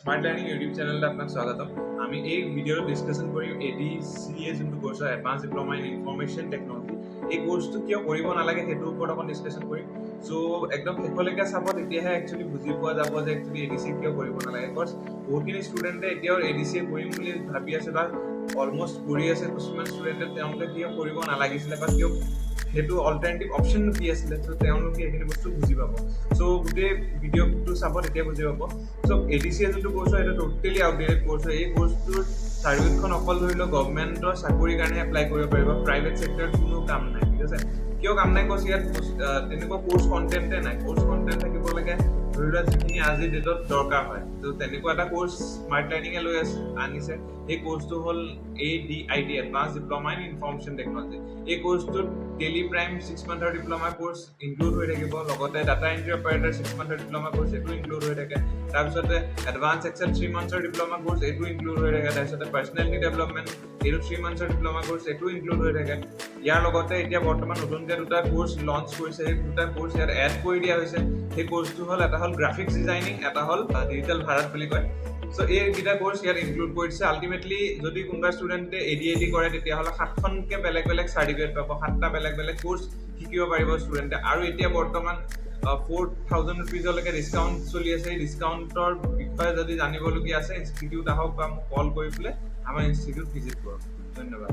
Smart learning YouTube চ্যানেলে আপনাকে স্বাগতম। আমি এই ভিডিওত ডিসকাশন কৰিম ADCA যোনটো কোৰ্স হয় advance diploma in information technology. এই কোৰ্সটো কিয় কৰিব নালাগে সেইটো ওপৰত অকণ ডিসকাশন কৰিম। সো একদম শেষলৈকে চাব, তেতিয়াহে একচুয়ালি বুজি পোৱা যাব যে একচুয়ালি ADCA কিয় কৰিব নালাগে। কজ বহুতখিনি ষ্টুডেণ্টে এতিয়াও ADCA কৰিম বুলি ভাবি আছে বা অলমোষ্ট কৰি আছে। কিছুমান ষ্টুডেণ্টে তেওঁলোকে কিয় কৰিব নালাগিছিলে বা কিয় সেইটো অল্টাৰনেটিভ অপশ্যন কি আছিলে, তো তেওঁলোকে এইখিনি বস্তু বুজি পাব। সো গোটেই ভিডিঅ'টো চাব, তেতিয়া বুজি পাব। সো ADCA যোনটো কোৰ্স হয় এটা টোটেলি আউটডেটেড কোৰ্স হয়। এই কোৰ্সটোৰ চাৰ্টিফিকেটখন অকল ধৰি লওক গভৰ্ণমেণ্টৰ চাকৰিৰ কাৰণে এপ্লাই কৰিব পাৰিব, প্ৰাইভেট চেক্টৰত কোনো কাম নাই। ঠিক আছে, কিয় কাম নাই কৈছে, ইয়াত তেনেকুৱা কোৰ্স কণ্টেণ্টে নাই। কোৰ্স কণ্টেণ্ট থাকিব লাগে ধৰি লোৱা যিখিনি আজিৰ ডেটত দৰকাৰ হয়। তো তেনেকুৱা এটা কোৰ্স স্মাৰ্ট লাৰ্নিঙে লৈ আনিছে। এই কোৰ্সটো হ'ল ADIT advance diploma in information technology. এই কোৰ্সটোত টেলি প্ৰাইম 6 মান্থৰ ডিপ্লোমা কোৰ্স ইনক্লুড হৈ থাকিব, লগতে ডাটা এন্ট্ৰি অপাৰেটৰ 6 মান্থৰ ডিপ্লোমা কোৰ্স এইটো ইনক্লুড হৈ থাকে। তাৰপিছতে এডভান্স এক্সেল 3 মান্থৰ ডিপ্লোমা কোৰ্স এইটো ইনক্লুড হৈ থাকে। তাৰপিছতে পাৰ্চনেলিটি ডেভেলপমেণ্ট এইটো 3 মান্থৰ ডিপ্লোমা কোৰ্স এইটো ইনক্লুড হৈ থাকে। ইয়াৰ লগতে এতিয়া বৰ্তমান নতুনকৈ দুটা কোৰ্স লঞ্চ কৰিছে। সেই দুটা কোৰ্স ইয়াত এড কৰি দিয়া হৈছে। সেই কোৰ্সটো হ'ল এটা হ'ল গ্ৰাফিক্স ডিজাইনিং, এটা হ'ল ডিজিটেল ভাৰত বুলি কয়। সো এই দুটা কোৰ্স ইয়াত ইনক্লুড কৰিছে। আল্টিমেটলি যদি কোনোবা ষ্টুডেণ্টে ADIT কৰে তেতিয়াহ'লে 7খনকৈ বেলেগ বেলেগ চাৰ্টিফিকেট পাব, 7টা বেলেগ বেলেগ কোৰ্স শিকিব পাৰিব ষ্টুডেণ্টে। আৰু এতিয়া বৰ্তমান 4000 ৰুপিজলৈকে ডিছকাউণ্ট চলি আছে। এই ডিছকাউণ্টৰ বিষয়ে যদি জানিবলগীয়া আছে, ইনষ্টিটিউট আহক বা মোক কল কৰি পেলাই আমাৰ ইনষ্টিটিউট ভিজিট কৰক। ধন্যবাদ।